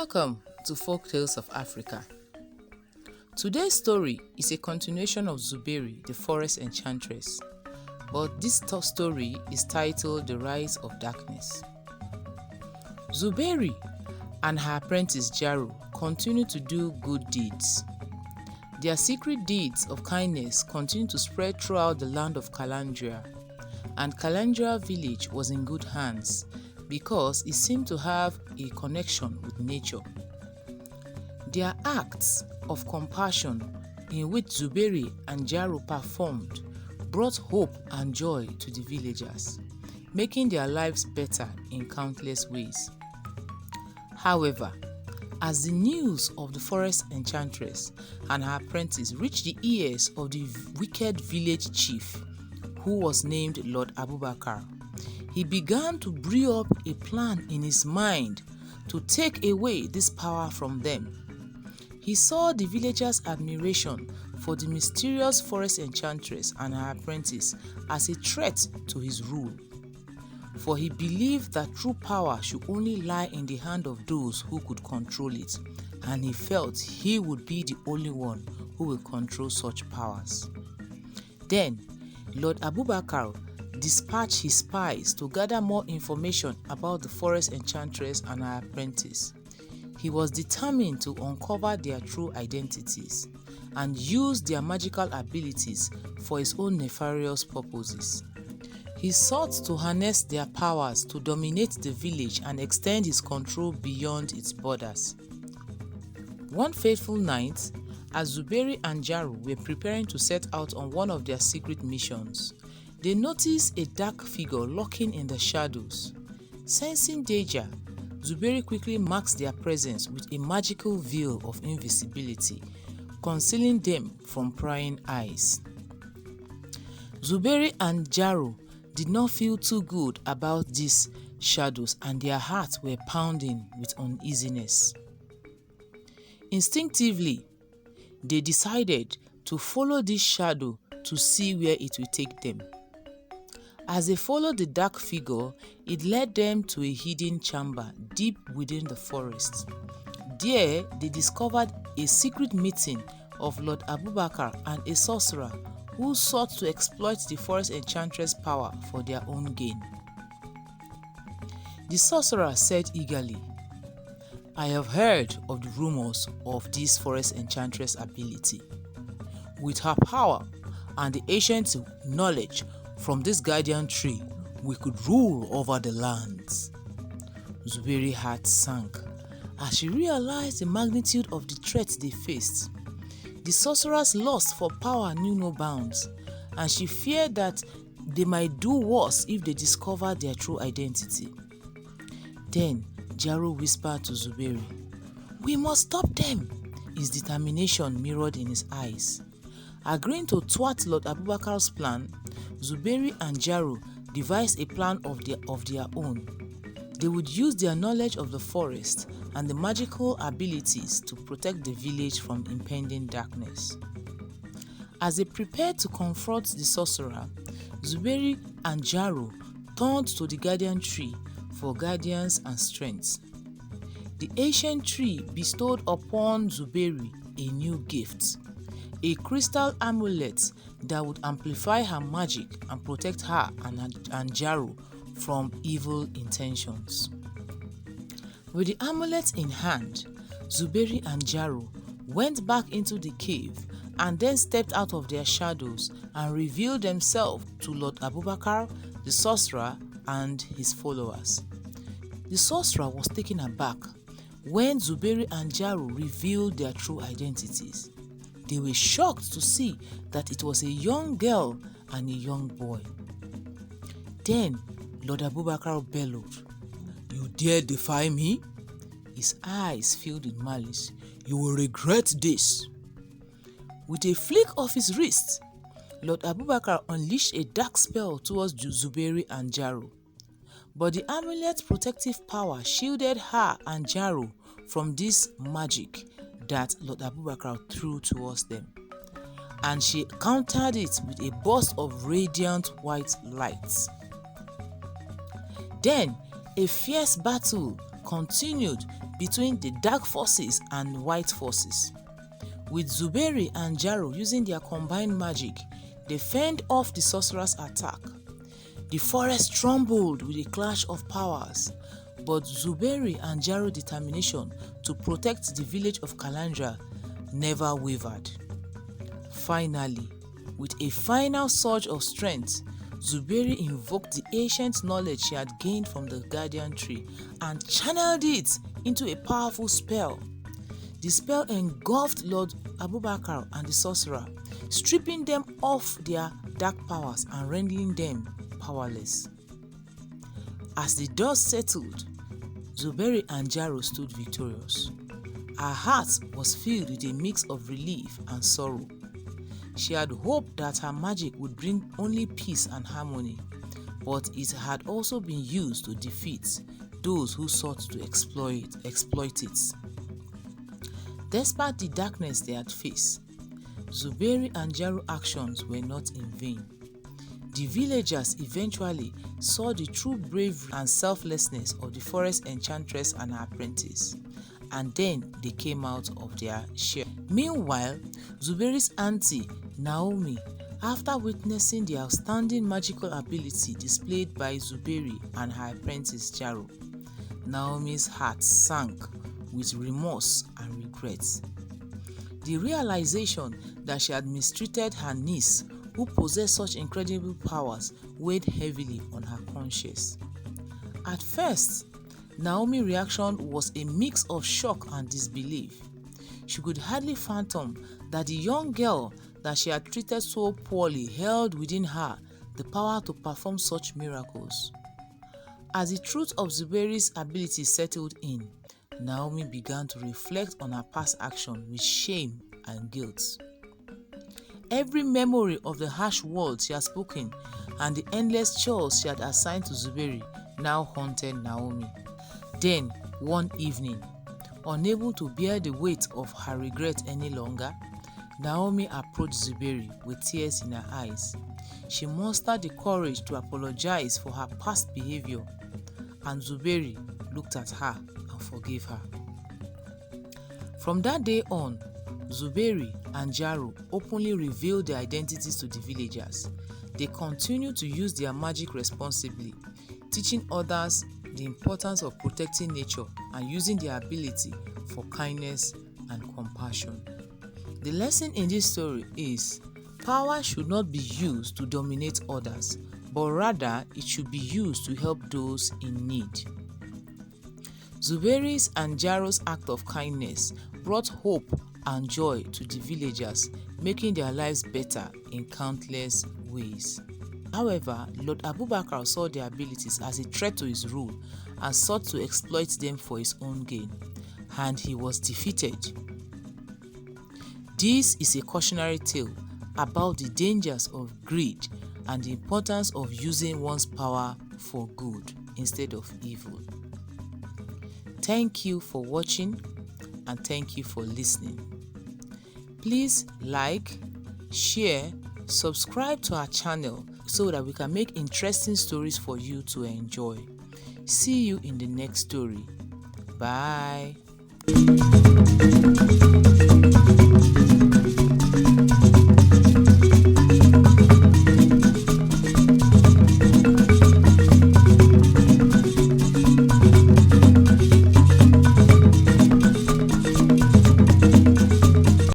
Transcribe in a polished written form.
Welcome to Folktales of Africa. Today's story is a continuation of Zuberi, the forest enchantress, but this story is titled The Rise of Darkness. Zuberi and her apprentice Jaru continue to do good deeds. Their secret deeds of kindness continue to spread throughout the land of Calandra, and Calandra village was in good hands because it seemed to have a connection with nature. Their acts of compassion in which Zuberi and Jaru performed brought hope and joy to the villagers, making their lives better in countless ways. However, as the news of the forest enchantress and her apprentice reached the ears of the wicked village chief, who was named Lord Abubakar, he began to brew up a plan in his mind to take away this power from them. He saw the villagers' admiration for the mysterious forest enchantress and her apprentice as a threat to his rule, for he believed that true power should only lie in the hand of those who could control it, and he felt he would be the only one who will control such powers. Then, Lord Abubakar dispatched his spies to gather more information about the forest enchantress and her apprentice. He was determined to uncover their true identities and use their magical abilities for his own nefarious purposes. He sought to harness their powers to dominate the village and extend his control beyond its borders. One fateful night, as Zuberi and Jaru were preparing to set out on one of their secret missions, they noticed a dark figure lurking in the shadows. Sensing danger, Zuberi quickly marks their presence with a magical veil of invisibility, concealing them from prying eyes. Zuberi and Jaru did not feel too good about these shadows, and their hearts were pounding with uneasiness. Instinctively, they decided to follow this shadow to see where it will take them. As they followed the dark figure, it led them to a hidden chamber deep within the forest. There, they discovered a secret meeting of Lord Abubakar and a sorcerer who sought to exploit the forest enchantress' power for their own gain. The sorcerer said eagerly, "I have heard of the rumors of this forest enchantress' ability. With her power and the ancient knowledge from this guardian tree, we could rule over the lands." Zuberi's heart sank as she realized the magnitude of the threat they faced. The sorcerer's lust for power knew no bounds, and she feared that they might do worse if they discovered their true identity. Then Jaru whispered to Zuberi, "We must stop them." His determination mirrored in his eyes. Agreeing to thwart Lord Abubakar's plan, Zuberi and Jaru devised a plan of their own. They would use their knowledge of the forest and the magical abilities to protect the village from impending darkness. As they prepared to confront the sorcerer, Zuberi and Jaru turned to the guardian tree for guidance and strength. The ancient tree bestowed upon Zuberi a new gift, a crystal amulet that would amplify her magic and protect her and Jaru from evil intentions. With the amulet in hand, Zuberi and Jaru went back into the cave and then stepped out of their shadows and revealed themselves to Lord Abubakar, the sorcerer, and his followers. The sorcerer was taken aback when Zuberi and Jaru revealed their true identities. They were shocked to see that it was a young girl and a young boy. Then Lord Abubakar bellowed, "You dare defy me?" His eyes filled with malice. "You will regret this." With a flick of his wrist, Lord Abubakar unleashed a dark spell towards Zuberi and Jaru. But the amulet's protective power shielded her and Jaru from this magic that Lord Abubakar threw towards them, and she countered it with a burst of radiant white light. Then a fierce battle continued between the dark forces and white forces. With Zuberi and Jaro using their combined magic, they fend off the sorcerer's attack. The forest trembled with a clash of powers, but Zuberi and Jaro's determination to protect the village of Calandra never wavered. Finally, with a final surge of strength, Zuberi invoked the ancient knowledge she had gained from the guardian tree and channeled it into a powerful spell. The spell engulfed Lord Abubakar and the sorcerer, stripping them of their dark powers and rendering them powerless. As the dust settled, Zuberi and Jaro stood victorious. Her heart was filled with a mix of relief and sorrow. She had hoped that her magic would bring only peace and harmony, but it had also been used to defeat those who sought to exploit it. Despite the darkness they had faced, Zuberi and Jaro's actions were not in vain. The villagers eventually saw the true bravery and selflessness of the forest enchantress and her apprentice, and then they came out of their shell. Meanwhile, Zuberi's auntie, Naomi, after witnessing the outstanding magical ability displayed by Zuberi and her apprentice Jaro, Naomi's heart sank with remorse and regret. The realization that she had mistreated her niece, who possessed such incredible powers, weighed heavily on her conscience. At first, Naomi's reaction was a mix of shock and disbelief. She could hardly fathom that the young girl that she had treated so poorly held within her the power to perform such miracles. As the truth of Zuberi's ability settled in, Naomi began to reflect on her past action with shame and guilt. Every memory of the harsh words she had spoken and the endless chores she had assigned to Zuberi now haunted Naomi. Then, one evening, unable to bear the weight of her regret any longer, Naomi approached Zuberi with tears in her eyes. She mustered the courage to apologize for her past behavior, and Zuberi looked at her and forgave her. From that day on, Zuberi and Jaro openly revealed their identities to the villagers. They continued to use their magic responsibly, teaching others the importance of protecting nature and using their ability for kindness and compassion. The lesson in this story is, power should not be used to dominate others, but rather it should be used to help those in need. Zuberi's and Jaro's act of kindness brought hope and joy to the villagers, making their lives better in countless ways. However, Lord Abubakar saw their abilities as a threat to his rule and sought to exploit them for his own gain, and he was defeated. This is a cautionary tale about the dangers of greed and the importance of using one's power for good instead of evil. Thank you for watching and thank you for listening. Please like, share, subscribe to our channel so that we can make interesting stories for you to enjoy. See you in the next story. Bye.